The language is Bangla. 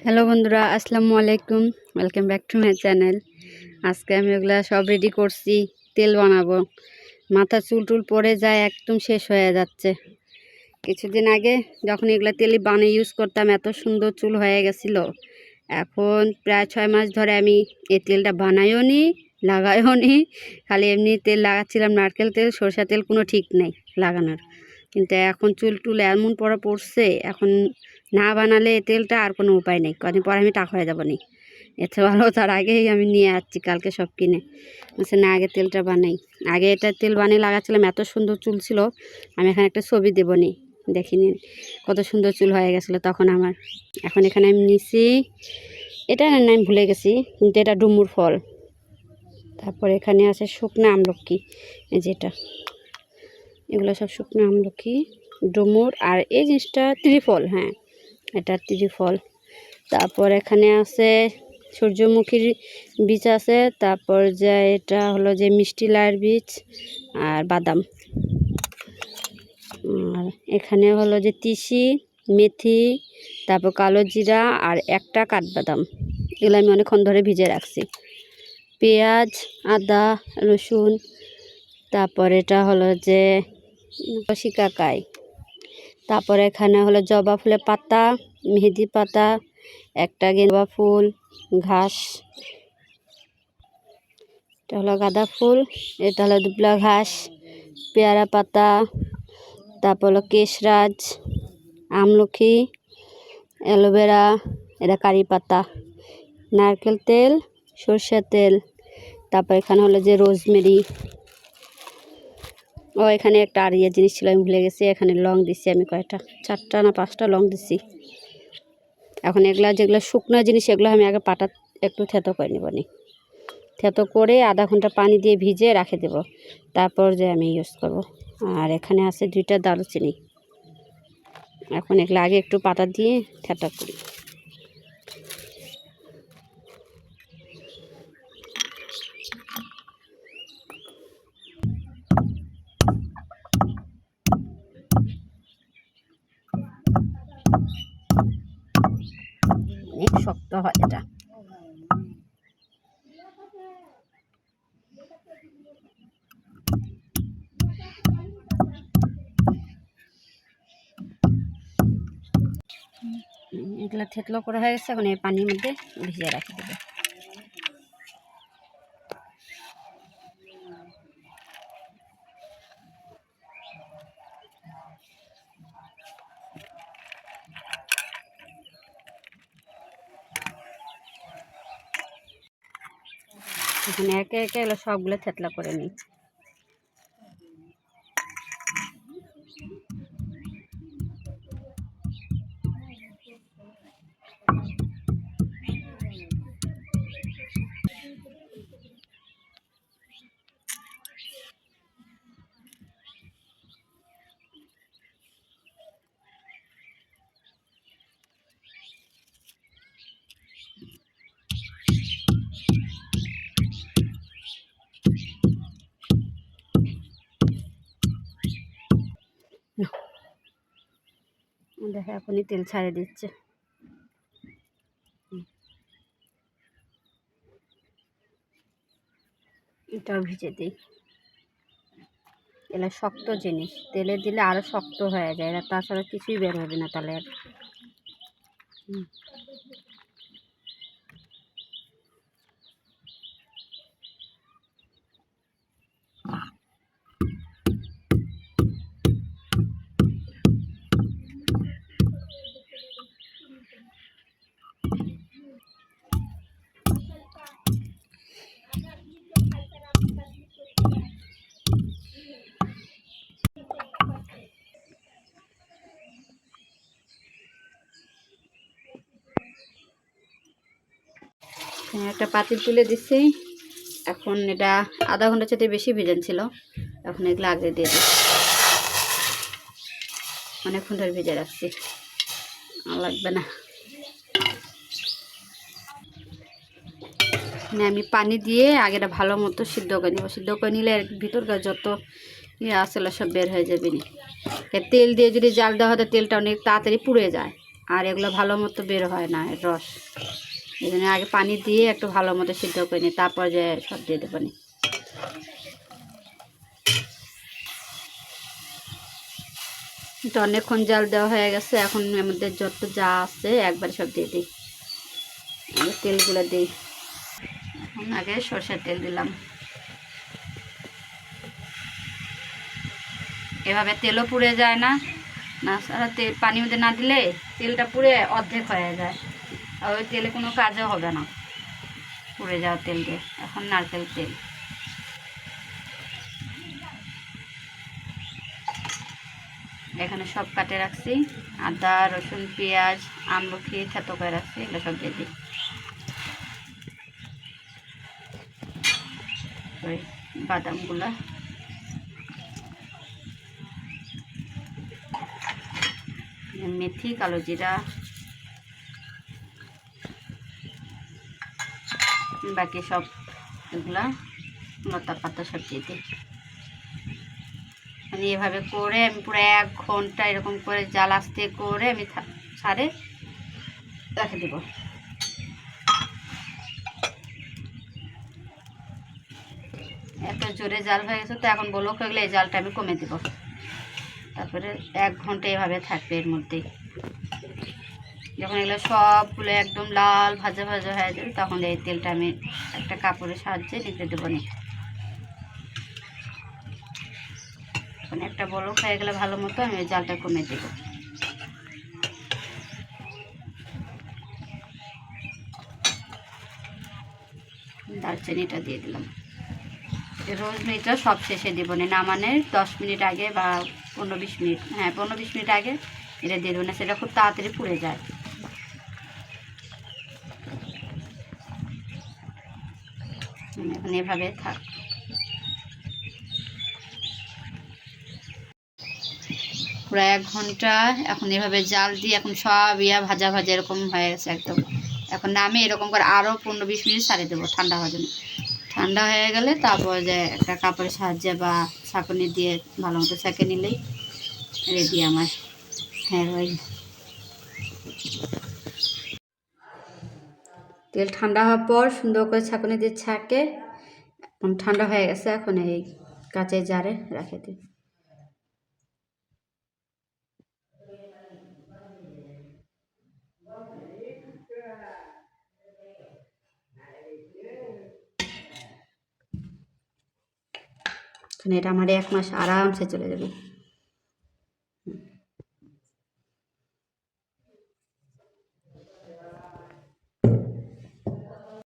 হ্যালো বন্ধুরা, আসসালামু আলাইকুম। Welcome back to my channel. আজকে আমি ওগুলা সব রেডি করছি, তেল বানাবো। মাথা চুল টুল পড়ে যায়, একদম শেষ হয়ে যাচ্ছে। কিছুদিন আগে যখন এগুলা তেল বানিয়ে ইউজ করতাম, এত সুন্দর চুল হয়ে গেছিল। এখন প্রায় 6 মাস ধরে আমি এই তেলটা বানাইও নি, লাগাইও নি। খালি এমনি তেল লাগাচ্ছিলাম, নারকেল তেল, সরষা তেল, কোনো ঠিক নেই লাগানোর। কিন্তু এখন চুল টুল এমন পড়ছে, এখন না বানালে এই তেলটা আর কোনো উপায় নেই। কদিন পর আমি টাকা হয়ে যাবো নি। এতে ভালো তার আগেই আমি নিয়ে আসছি কালকে সব কিনে। বলছে না, আগে তেলটা বানাই। আগে এটা তেল বানিয়ে লাগাচ্ছিলাম, এত সুন্দর চুল ছিল। আমি এখানে একটা ছবি দেবো নি, দেখিনি কত সুন্দর চুল হয়ে গেছিলো তখন আমার। এখন এখানে আমি নিছি, এটা না আমি ভুলে গেছি, কিন্তু এটা ডুমুর ফল। তারপর এখানে আছে শুকনো আমলকি, যেটা এগুলো সব শুকনো আমলকি, ডুমুর। আর এই জিনিসটা ত্রিফল, হ্যাঁ এটা ত্রিফল। তারপর এখানে আছে সূর্যমুখীর বীজ আছে। তারপর যে এটা হলো যে মিষ্টি লাইয়ের বীজ আর বাদাম। আর এখানে হলো যে তিসি, মেথি, তারপর কালো জিরা আর একটা কাঠবাদাম। এগুলো আমি অনেকক্ষণ ধরে ভিজে রাখছি। পেঁয়াজ, আদা, রসুন। তারপর এটা হলো যে শিকাকাই। তারপর এখানে হলো জবা ফুলের পাতা, মেহেদি পাতা, একটা গেন্দা ফুল, ঘাস, এটা হলো গাঁদা ফুল, এটা হলো দুবলা ঘাস, পেয়ারা পাতা, তারপর হলো কেশরাজ, আমলকি, অ্যালোভেরা, এটা কারি পাতা, নারকেল তেল, সরষের তেল। তারপর এখানে হলো যে রোজমেরি। ও এখানে একটা আর ইয়ে জিনিস ছিল, আমি ভুলে গেছি। এখানে লং দিচ্ছি আমি কয়টা, 4টা না 5টা লং দিচ্ছি। এখন এগুলা যেগুলো শুকনো জিনিস, এগুলো আমি আগে পাটা একটু থেতো করে নেব নি। থেতো করে আধা ঘন্টা পানি দিয়ে ভিজিয়ে রেখে দেব, তারপর যে আমি ইউজ করব। আর এখানে আছে 2টা দারুচিনি। এখন এগুলো আগে একটু পাতা দিয়ে থেতো করি। অনেক শক্ত হয় এটা। এগুলো থেতলো করা হয়ে গেছে, এখন এই পানির মধ্যে ভিজিয়ে রাখি দেবে। এখানে একে একে এগুলো সবগুলো থেতলা করে নিই। দেখে এখনই তেল ছাড়ে দিচ্ছে। এটাও ভিজে দিই। এগুলো শক্ত জিনিস, তেলে দিলে আরও শক্ত হয়ে যায়, এরা তাছাড়া কিছুই বের হবে না তাহলে আর। একটা পাতিল তুলে দিচ্ছি। এখন এটা আধা ঘন্টা চাইতে বেশি ভিজান ছিল। এখন এগুলো আগে দিয়ে দিই, অনেকক্ষণ ধরে ভেজে রাখছি, লাগবে না। আমি পানি দিয়ে আগেটা ভালো মতো সিদ্ধ করে নেব। সিদ্ধ করে নিলে এর ভিতরকার যত ইয়ে আসলে সব বের হয়ে যাবে। তেল দিয়ে যদি জাল দেওয়া হয়, তেলটা অনেক তাড়াতাড়ি পুড়ে যায়। আর এগুলো ভালো মতো বের হয় না এর রস। এই জন্য আগে পানি দিয়ে একটু ভালো মতো সিদ্ধ করে নিই, তারপর যে সব দিয়ে দেবো নি। এটা অনেকক্ষণ জাল দেওয়া হয়ে গেছে, এখন আমাদের যত যা আছে একবার সব দিয়ে দিই। তেলগুলো দিই। এখন আগে সরষের তেল দিলাম। এভাবে তেলও পুড়ে যায় না, না সারা তেল পানির মধ্যে না দিলে তেলটা পুড়ে অর্ধেক হয়ে যায়, আর ওই তেলে কোনো কাজও হবে না পুড়ে যাওয়া তেল দিয়ে। এখন নারকেল তেল, এখানে সব কাটে রাখছি, আদা রসুন পেঁয়াজ আমলকি থেতো করে রাখছি, এগুলো সব দিয়ে দিই। ওই বাদামগুলা, মেথি কালো জিরা, বাকি সব এগুলা লতা পাতা সব দিয়ে দিই। মানে এভাবে করে আমি পুরো 1 ঘন্টা এরকম করে জাল আস্তে করে আমি ছাড়ে রেখে দেব। এত জোরে জাল হয়ে গেছে, তো এখন বলক হয়ে গেলে এই জালটা আমি কমে দেব। তারপরে 1 ঘন্টা এভাবে থাকবে এর মধ্যেই। যখন এগুলো সবগুলো একদম লাল ভাজা ভাজা হয়ে যাবে, তখন এই তেলটা আমি একটা কাপড়ের সাহায্যে নিতে দেবো নি। এখন একটা বলক হয়ে গেলে ভালো মতো আমি ওই জালটা কমে দেব। দারচিনিটা দিয়ে দিলাম। রোজমেরিটা সব শেষে দেবো না, নামানোর 10 মিনিট আগে বা 15-20 মিনিট, হ্যাঁ 15-20 মিনিট আগে এটা দিয়ে দেবো না, সেটা খুব তাড়াতাড়ি পুড়ে যায়। এখন এভাবে থাক। পুরো 1 ঘন্টা এখন এভাবে জাল দিয়ে এখন সব ভাজা ভাজা এরকম হয়ে গেছে একদম। এখন নামে এরকম করে আরও 15-20 মিনিট ছাড়িয়ে দেবো ঠান্ডা হওয়ার জন্য। ঠান্ডা হয়ে গেলে তারপর যে একটা কাপড়ের সাহায্যে বা ছাঁকুনি দিয়ে ভালো মতো ছেঁকে নিলেই রেডি আমার হেয়ার অয়েল। তেল ঠান্ডা হওয়ার পর সুন্দর করে ছাঁকুনি দিয়ে ছাঁকে এখন ঠান্ডা হয়ে গেছে, এখন এই কাঁচের জারে রেখে দিই। এটা আমার 1 মাস আরামসে চলে যাবে।